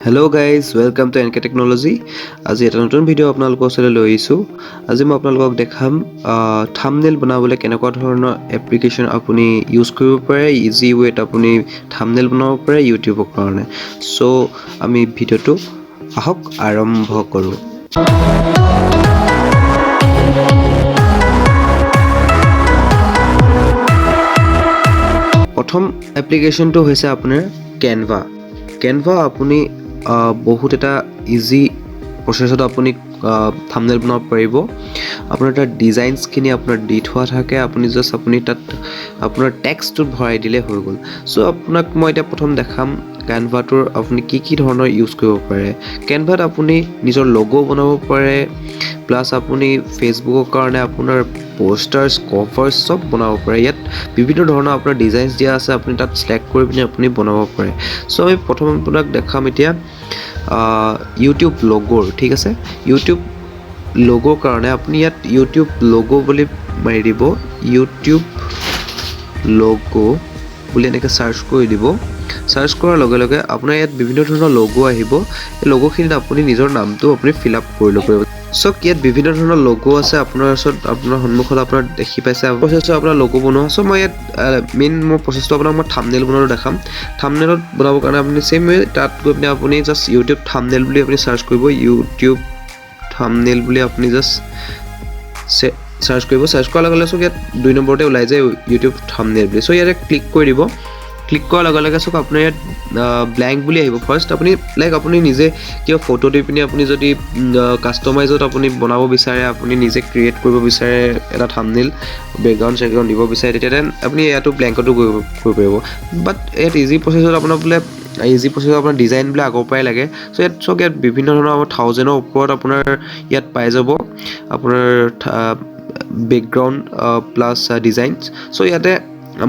Hello guys, welcome to NK Technology. আজি এটা নতুন ভিডিও আপোনালোকৰ ওচৰলৈ লৈ আহিছোঁ। আজি মই আপোনালোকক দেখাম থাম্বনেইল বনাবলৈ কেনেকুৱা ধৰণৰ এপ্লিকেশ্যন আপুনি ইউজ কৰিব পাৰে, ইজি ৱেত আপুনি থাম্বনেইল বনাব পাৰে ইউটিউবৰ কাৰণে। সো আমি ভিডিওটো আহক আৰম্ভ কৰোঁ। প্ৰথম এপ্লিকেশ্যনটো হৈছে আপোনাৰ কেনভা। কেনভা আপুনি বহুত এটা ইজি প্ৰচেছত আপুনি থাম্বনেইল বনাব পাৰিব। আপোনাৰ তাত ডিজাইনছখিনি আপোনাৰ দি থোৱা থাকে, আপুনি তাত আপোনাৰ টেক্সটটো ভৰাই দিলে হৈ গ'ল। চ' আপোনাক মই এতিয়া প্ৰথম দেখাম কেনভাটোৰ আপুনি কি ধৰণৰ ইউজ কৰিব পাৰে। কেনভাত আপুনি নিজৰ লগো বনাব পাৰে, প্লাছ আপুনি ফেচবুকৰ কাৰণে আপোনাৰ পোষ্টাৰ্ছ কভাৰ্ছ চব বনাব পাৰে। ইয়াত বিভিন্ন ধৰণৰ আপোনাৰ ডিজাইনছ দিয়া আছে, আপুনি তাত চিলেক্ট কৰি পিনে আপুনি বনাব পাৰে। চ' আমি প্ৰথম আপোনাক দেখাম এতিয়া ইউটিউব লগ'ৰ, ঠিক আছে। ইউটিউব লগ'ৰ কাৰণে আপুনি ইয়াত ইউটিউব লগ' বুলি মাৰি দিব, ইউটিউব লগ' বুলি এনেকৈ চাৰ্চ কৰি দিব। চাৰ্চ কৰাৰ লগে লগে আপোনাৰ ইয়াত বিভিন্ন ধৰণৰ লগ' আহিব। এই লগ'খিনিত আপুনি নিজৰ নামটো আপুনি ফিল আপ কৰি ল'ব পাৰিব। চ' ইয়াত বিভিন্ন ধৰণৰ লগ' আছে আপোনাৰ ওচৰত, আপোনাৰ সন্মুখত আপোনাৰ দেখি পাইছে প্ৰচেছটো আপোনাৰ লগ' বনোৱা। চ' মই ইয়াত মোৰ প্ৰচেছটো আপোনাক মই থাম্বনেইল বনাবলৈ দেখাম। থাম্বনেইলত বনাবৰ কাৰণে আপুনি ছেম ৱে তাত গৈ পিনে আপুনি জাষ্ট ইউটিউব থাম্বনেইল বুলি আপুনি চাৰ্চ কৰিব, ইউটিউব থাম্বনেইল বুলি আপুনি জাষ্ট চাৰ্চ কৰিব। চাৰ্চ কৰাৰ লগে লগে চাওক ইয়াত 2 নম্বৰতে ওলাই যায় ইউটিউব থাম্বনেইল বুলি। চ' ইয়াতে ক্লিক কৰি দিব। ক্লিক কৰাৰ লগে লগে চাওক আপোনাৰ ইয়াত ব্লেংক বুলি আহিব। ফাৰ্ষ্ট আপুনি নিজে কিবা ফটো দি পিনি আপুনি যদি কাষ্টমাইজত আপুনি বনাব বিচাৰে, আপুনি নিজে ক্ৰিয়েট কৰিব বিচাৰে এটা থাম্বনেইল, বেকগ্ৰাউণ্ড চেকগ্ৰাউণ্ড দিব বিচাৰে, তেতিয়া আপুনি ইয়াতো ব্লেংকতো কৰিব পাৰিব। বাট ইয়াত ইজি প্ৰচেছত আপোনাৰ ডিজাইনবিলাক আগৰ পৰাই লাগে। চ' ইয়াত চাওক ইয়াত বিভিন্ন ধৰণৰ 1000ৰ ওপৰত আপোনাৰ ইয়াত পাই যাব আপোনাৰ বেকগ্ৰাউণ্ড প্লাছ ডিজাইনছ। চ' ইয়াতে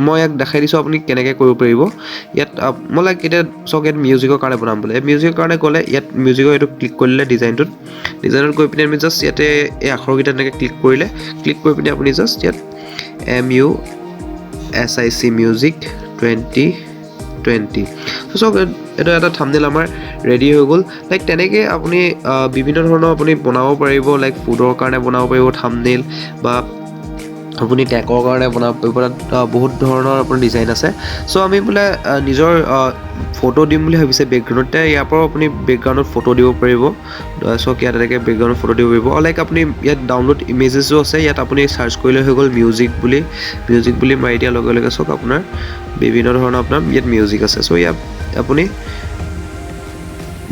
মই ইয়াক দেখাই দিছোঁ আপুনি কেনেকৈ কৰিব পাৰিব। ইয়াত মই এতিয়া চাওক ইয়াত মিউজিকৰ কাৰণে বনাম বোলে। মিউজিকৰ কাৰণে গ'লে ইয়াত মিউজিকৰ এইটো ক্লিক কৰিলে ডিজাইনটোত গৈ পিনে আমি জাষ্ট ইয়াতে এই আখৰকেইটা এনেকৈ ক্লিক কৰি পিনে আপুনি জাষ্ট ইয়াত MUSIC মিউজিক 2020। চ' চাওক এইটো এটা থাম্বনেইল আমাৰ ৰেডি হৈ গ'ল। তেনেকৈ আপুনি বিভিন্ন ধৰণৰ আপুনি বনাব পাৰিব, ফুডৰ কাৰণে বনাব পাৰিব থাম্বনেইল, বা আপুনি টেকৰ কাৰণে বনাব পাৰিব। তাত বহুত ধৰণৰ আপোনাৰ ডিজাইন আছে। চ' আমি বোলে নিজৰ ফটো দিম বুলি ভাবিছে বেকগ্ৰাউণ্ডতে, ইয়াৰ পৰাও আপুনি বেকগ্ৰাউণ্ডত ফটো দিব পাৰিব। চাওক ইয়াত এনেকৈ বেকগ্ৰাউণ্ডত ফটো দিব পাৰিব। আপুনি ইয়াত ডাউনলোড ইমেজেছো আছে, ইয়াত আপুনি চাৰ্চ কৰিলে হৈ গ'ল মিউজিক বুলি মাৰি দিয়াৰ লগে লগে চাওক আপোনাৰ বিভিন্ন ধৰণৰ আপোনাৰ ইয়াত মিউজিক আছে। চ' আপুনি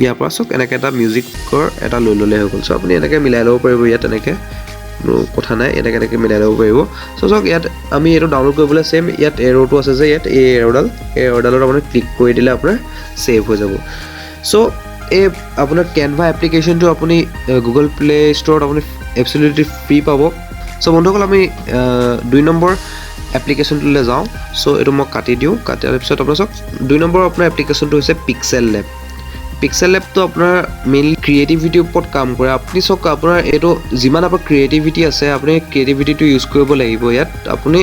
ইয়াৰ পৰা চাওক এনেকৈ এটা মিউজিকৰ এটা লৈ ল'লে হৈ গ'ল। চ' আপুনি এনেকৈ মিলাই ল'ব পাৰিব, ইয়াত এনেকৈ কোনো কথা নাই, এনেকৈ মিলাই ল'ব পাৰিব। চ' চাওক ইয়াত আমি এইটো ডাউনলোড কৰিবলৈ ছেম ইয়াত এৰ'টো আছে যে ইয়াত এই এৰ'ডালত আপুনি ক্লিক কৰি দিলে আপোনাৰ ছেভ হৈ যাব। চ' এই আপোনাৰ কেনভা এপ্লিকেশ্যনটো আপুনি গুগল প্লে ষ্ট'ৰত আপুনি এবছলিউটলি ফ্ৰী পাব। চ' বন্ধুসকল আমি 2 নম্বৰ এপ্লিকেশ্যনটোলৈ যাওঁ। চ' এইটো মই কাটি দিওঁ। কাটাৰ পিছত আপোনাৰ চাওক 2 নম্বৰ আপোনাৰ এপ্লিকেশ্যনটো হৈছে পিক্সেল লেব। পিক্সেল লেবটো আপোনাৰ মেইনলি ক্ৰিয়েটিভিটিৰ ওপৰত কাম কৰে। আপুনি চাওক আপোনাৰ এইটো যিমান আপোনাৰ ক্ৰিয়েটিভিটি আছে, আপুনি ক্ৰিয়েটিভিটিটো ইউজ কৰিব লাগিব। ইয়াত আপুনি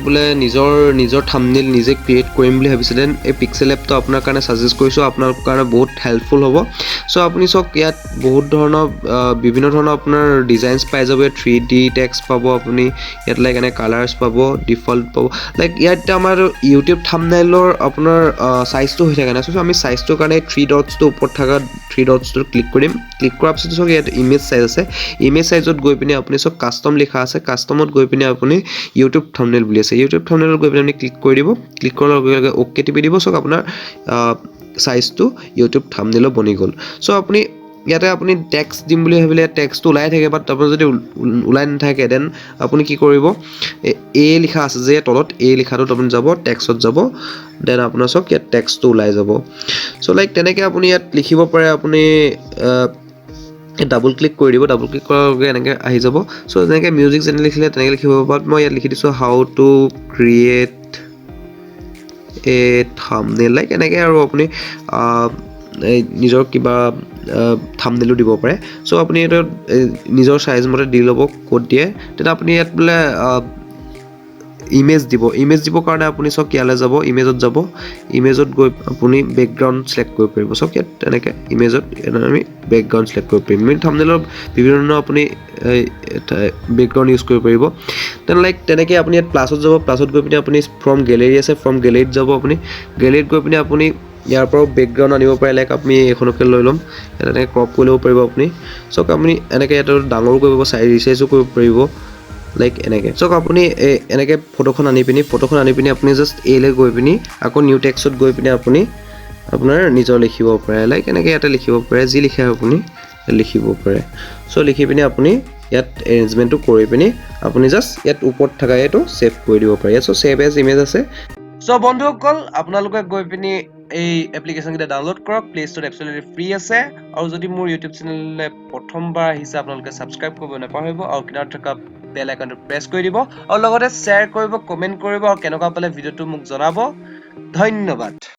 বোলে নিজৰ থাম্বনেইল নিজে ক্ৰিয়েট কৰিম বুলি ভাবিছে, দেন এই পিক্সেল লেবটো আপোনাৰ কাৰণে ছাজেষ্ট কৰিছোঁ, আপোনাৰ কাৰণে বহুত হেল্পফুল হ'ব। চ' আপুনি চাওক ইয়াত বহুত ধৰণৰ বিভিন্ন ধৰণৰ আপোনাৰ ডিজাইনছ পাই যাব। ইয়াত 3D টেক্সট পাব আপুনি, ইয়াত এনে কালাৰ্ছ পাব, ডিফল্ট পাব। ইয়াত আমাৰ ইউটিউব থাম্বনেইলৰ আপোনাৰ চাইজটো হৈ থাকে না। চ' আমি চাইজটোৰ কাৰণে 3 ডটছটো ওপৰত থকা 3 ডটছটো ক্লিক কৰিম। ক্লিক কৰাৰ পিছত চাওক ইয়াত ইমেজ চাইজ আছে। ইমেজ চাইজত গৈ পিনে আপুনি চাওক কাষ্টম লিখা আছে, কাষ্টমত গৈ পিনে আপুনি ইউটিউব থাম্বনেইল বুলি আছে, ইউটিউব থাম্বনেইলত গৈ পিনে আপুনি ক্লিক কৰি দিব। ক্লিক কৰাৰ লগে লগে অ'কে টিপি দিব। চাওক আপোনাৰ চাইজটো ইউটিউব থাম্বনেইলৰ বনি গ'ল। চ' ইয়াতে আপুনি টেক্সট দিম বুলি ভাবিলে টেক্সটটো ওলাই থাকে, বাট আপোনাৰ যদি ওলাই নাথাকে দেন আপুনি কি কৰিব, এ লিখা আছে যে তলত এই লিখাটোত আপুনি যাব, টেক্সটত যাব, দেন আপোনাৰ চাওক ইয়াত টেক্সটটো ওলাই যাব। চ' তেনেকৈ আপুনি ইয়াত লিখিব পাৰে। আপুনি ডাবল ক্লিক কৰি দিব, ডাবল ক্লিক কৰাৰ লগে এনেকৈ আহি যাব। চ' যেনেকৈ মিউজিক যেনে লিখিলে তেনেকৈ লিখিব। বাট মই ইয়াত লিখি দিছোঁ how to create A thumbnail, এনেকৈ আৰু আপুনি নিজৰ কিবা থাম্বনেইলো দিব পাৰে। চ' আপুনি এইটো নিজৰ চাইজ মতে দি ল'ব ক'ত দিয়ে। তেতিয়া আপুনি ইয়াত বোলে ইমেজ দিবৰ কাৰণে আপুনি সব ইয়ালৈ যাব ইমেজত গৈ আপুনি বেকগ্ৰাউণ্ড সিলেক্ট কৰিব পাৰিব সব ইয়াত তেনেকৈ ইমেজত আমি বেকগ্ৰাউণ্ড সিলেক্ট কৰিব পাৰিম মানে থাম্বনেইলৰ বিভিন্ন ধৰণৰ আপুনি বেকগ্ৰাউণ্ড ইউজ কৰিব পাৰিব দেন লাইক তেনেকৈ আপুনি ইয়াত প্লাছত যাব প্লাছত গৈ পিনে আপুনি ফ্ৰম গেলেৰী আছে ফ্ৰম গেলেৰীত যাব আপুনি গেলেৰীত গৈ পিনে আপুনি ইয়াৰ পৰা বেকগ্ৰাউণ্ড আনিব পাৰে লাইক আপুনি এইখনকে লৈ ল'ম এনেকৈ ক্ৰপ কৰি ল'ব পাৰিব আপুনি চক আপুনি এনেকৈ ইয়াত ডাঙৰো কৰিব পাৰিব ৰিচাইজো কৰিব পাৰিব লাইক এনেকৈ চক আপুনি এনেকৈ ফটোখন আনি পিনি আপুনি জাষ্ট এইলৈ গৈ পিনি আকৌ নিউ টেক্সট গৈ পিনি আপুনি আপোনাৰ নিজৰ লিখিব পাৰে লাইক এনেকৈ ইয়াতে লিখিব পাৰে যি লিখে আপুনি লিখিব পাৰে চ' লিখি পিনি আপুনি ইয়াত এৰেঞ্জমেণ্টটো কৰি পিনি আপুনি জাষ্ট ইয়াত ওপৰত থকা এইটো ছেভ কৰি দিব পাৰে চ' ছেভ এজ ইমেজ আছে চ' বন্ধুসকল আপোনালোকে গৈ পিনি এই এপ্লিকেশ্যনকেইটা ডাউনলোড কৰক প্লে ষ্ট'ৰত এবছলিউটলি ফ্ৰী আছে আৰু যদি মোৰ ইউটিউব চেনেললৈ প্ৰথমবাৰ আহিছে আপোনালোকে ছাবস্ক্ৰাইব কৰিব নাপাহৰিব আৰু কিনাৰত থকা বেল আইকনটো প্ৰেছ কৰি দিব আৰু লগতে শ্বেয়াৰ কৰিব কমেণ্ট কৰিব আৰু কেনেকুৱা পালে ভিডিঅ'টো মোক জনাব ধন্যবাদ